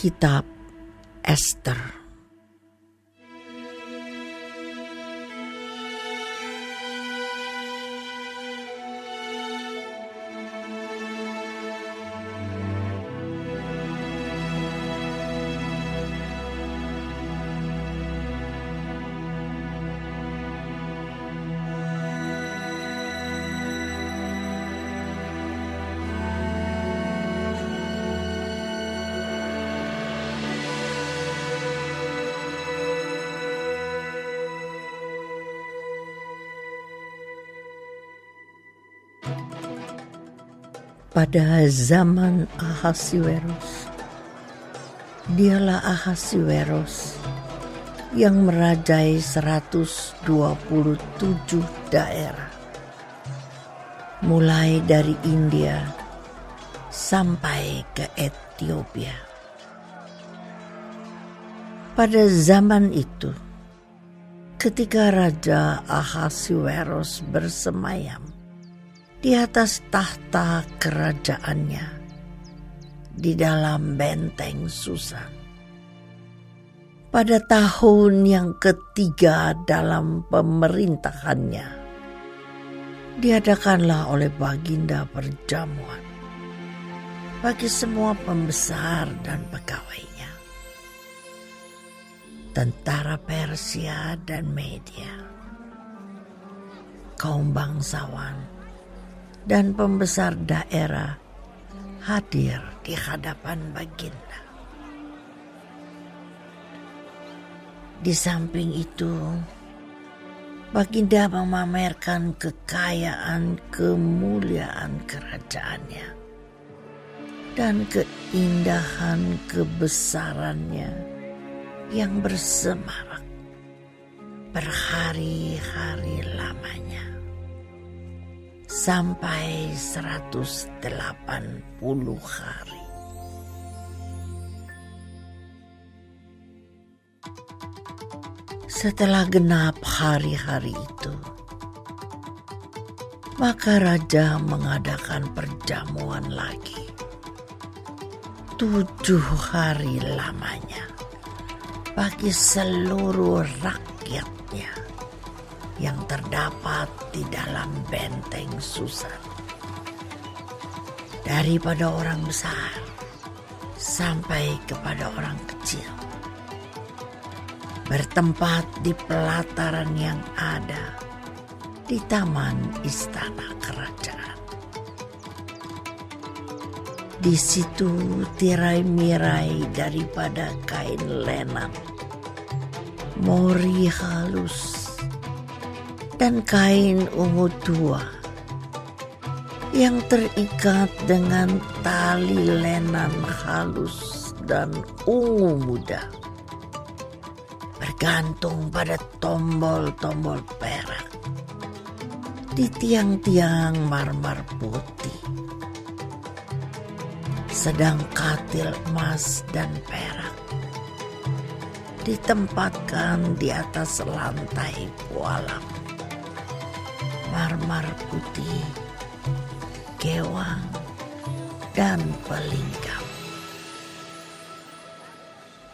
Kitab Ester. Pada zaman Ahasiweros, dialah Ahasiweros yang merajai 127 daerah, mulai dari India sampai ke Ethiopia. Pada zaman itu, ketika Raja Ahasiweros bersemayam di atas tahta kerajaannya di dalam benteng Susan, pada tahun yang ketiga dalam pemerintahannya, diadakanlah oleh Baginda perjamuan bagi semua pembesar dan pegawainya, tentara Persia dan Media, kaum bangsawan dan pembesar daerah hadir di hadapan Baginda. Di samping itu, Baginda memamerkan kekayaan kemuliaan kerajaannya dan keindahan kebesarannya yang bersemarak berhari-hari lamanya, sampai 180 hari. Setelah genap hari-hari itu, maka raja mengadakan perjamuan lagi 7 hari lamanya bagi seluruh rakyatnya yang terdapat di dalam benteng Susan, daripada orang besar sampai kepada orang kecil, bertempat di pelataran yang ada di taman istana kerajaan. Di situ tirai-mirai daripada kain lenan, mori halus, dan kain ungu tua yang terikat dengan tali lenan halus dan ungu muda, bergantung pada tombol-tombol perak di tiang-tiang marmer putih, sedang katil emas dan perak ditempatkan di atas lantai pualam marmer putih, gewang, dan pelingkap.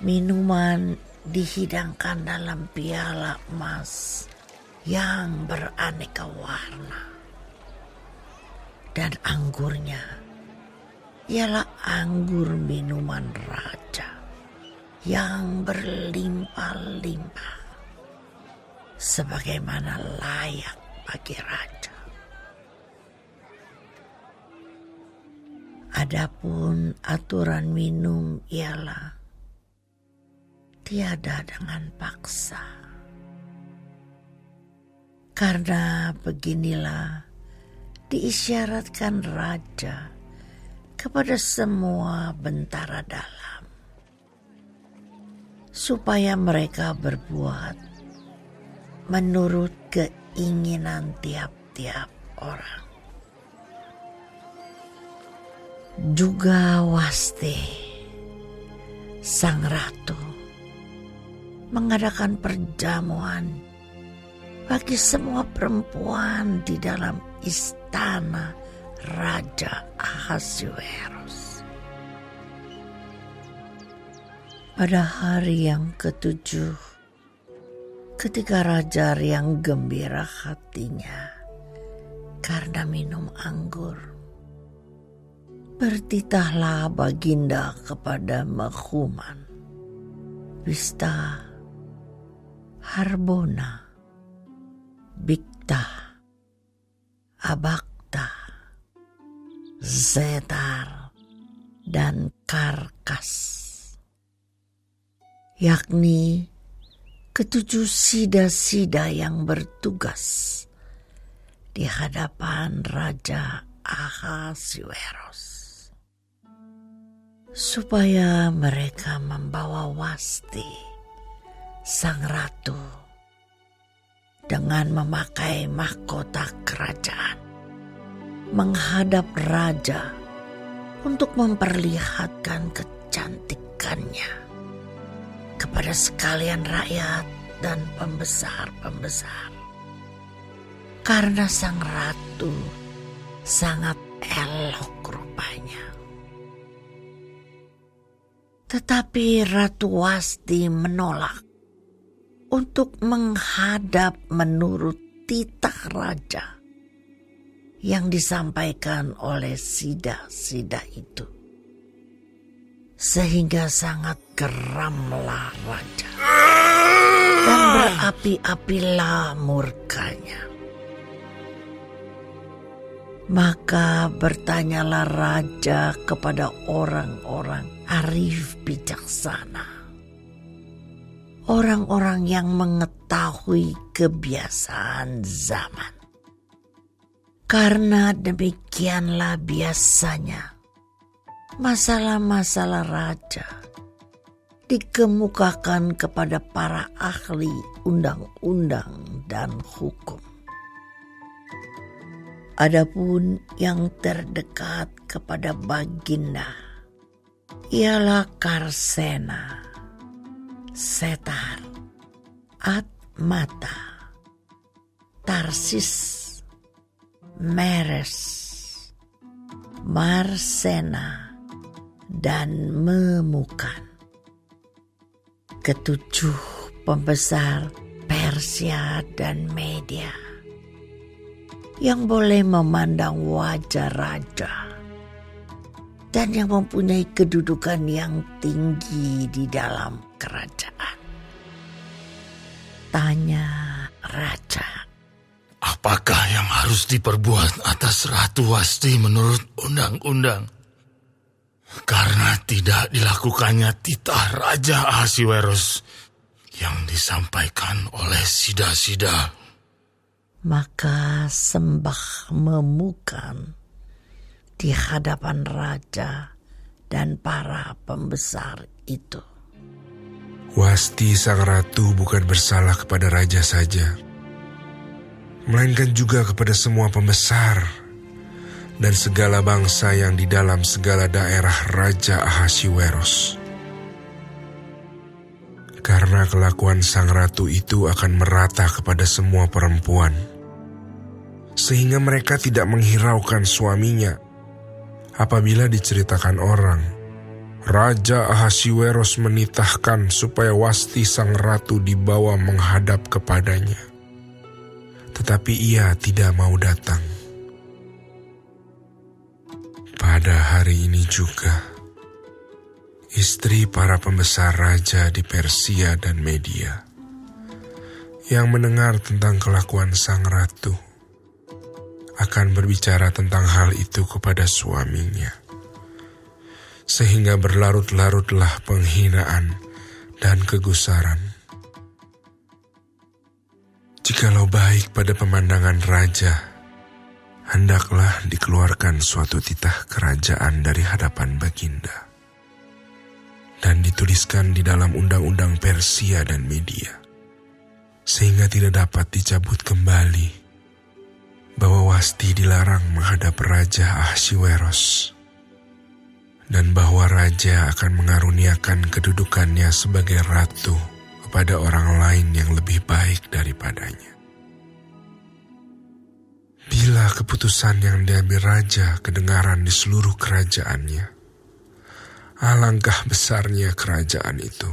Minuman dihidangkan dalam piala emas yang beraneka warna, dan anggurnya ialah anggur minuman raja yang berlimpah-limpah, sebagaimana layak bagi raja. Adapun aturan minum ialah tiada dengan paksa, karena beginilah diisyaratkan raja kepada semua bentara dalam, supaya mereka berbuat menurut keinginan tiap-tiap orang. Juga Wasti, sang ratu, mengadakan perjamuan bagi semua perempuan di dalam istana Raja Ahasiweros. Pada hari yang ketujuh, ketika raja riang gembira hatinya karena minum anggur, bertitahlah baginda kepada Mahuman, Wista, Harbona, Bikta, Abakta, Zetar, dan Karkas, yakni ketujuh sida-sida yang bertugas di hadapan Raja Ahasuerus, supaya mereka membawa Wasti, sang ratu, dengan memakai mahkota kerajaan menghadap raja untuk memperlihatkan kecantikannya kepada sekalian rakyat dan pembesar-pembesar. Karena sang ratu sangat elok rupanya. Tetapi Ratu Wasti menolak untuk menghadap menurut titah raja yang disampaikan oleh sida-sida itu. Sehingga sangat geramlah raja dan berapi-apilah murkanya. Maka bertanyalah raja kepada orang-orang arif bijaksana, orang-orang yang mengetahui kebiasaan zaman. Karena demikianlah biasanya masalah-masalah raja dikemukakan kepada para ahli undang-undang dan hukum. Adapun yang terdekat kepada baginda ialah Karsena, Setar, Atmata, Tarsis, Meres, Marsena, dan Memukan, ketujuh pembesar Persia dan Media yang boleh memandang wajah raja dan yang mempunyai kedudukan yang tinggi di dalam kerajaan. Tanya raja, apakah yang harus diperbuat atas Ratu Wasti menurut undang-undang? Karena tidak dilakukannya titah Raja Ahasuerus yang disampaikan oleh sida-sida. Maka Sembah Memukan di hadapan raja dan para pembesar itu. Wasti sang ratu bukan bersalah kepada raja saja, melainkan juga kepada semua pembesar dan segala bangsa yang di dalam segala daerah Raja Ahasuerus. Karena kelakuan sang ratu itu akan merata kepada semua perempuan, sehingga mereka tidak menghiraukan suaminya. Apabila diceritakan orang, Raja Ahasuerus menitahkan supaya Wasti sang ratu dibawa menghadap kepadanya. Tetapi ia tidak mau datang. Pada hari ini juga, istri para pembesar raja di Persia dan Media yang mendengar tentang kelakuan sang ratu akan berbicara tentang hal itu kepada suaminya, sehingga berlarut-larutlah penghinaan dan kegusaran. Jikalau baik pada pemandangan raja, hendaklah dikeluarkan suatu titah kerajaan dari hadapan baginda dan dituliskan di dalam undang-undang Persia dan Media, sehingga tidak dapat dicabut kembali, bahwa Wasti dilarang menghadap Raja Ahasuerus dan bahwa raja akan mengaruniakan kedudukannya sebagai ratu kepada orang lain yang lebih baik daripadanya. Bila keputusan yang diambil raja kedengaran di seluruh kerajaannya, Alangkah besarnya kerajaan itu.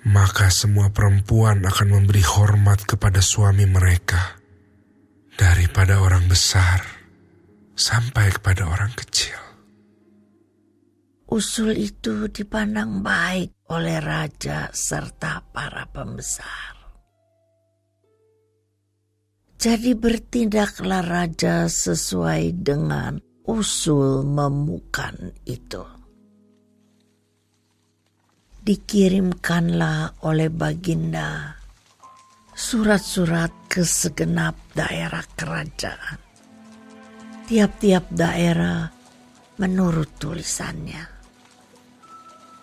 Maka semua perempuan akan memberi hormat kepada suami mereka, daripada orang besar sampai kepada orang kecil. Usul itu dipandang baik oleh raja serta para pembesar. Jadi bertindaklah raja sesuai dengan usul memukan itu. Dikirimkanlah oleh Baginda surat-surat ke segenap daerah kerajaan. Tiap-tiap daerah menurut tulisannya.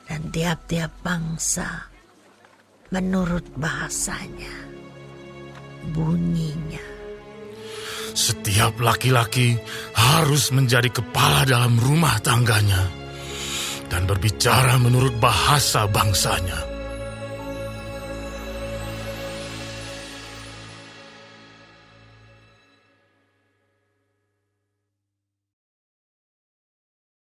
Dan tiap-tiap bangsa menurut bahasanya, bunyinya. Setiap laki-laki harus menjadi kepala dalam rumah tangganya dan berbicara menurut bahasa bangsanya.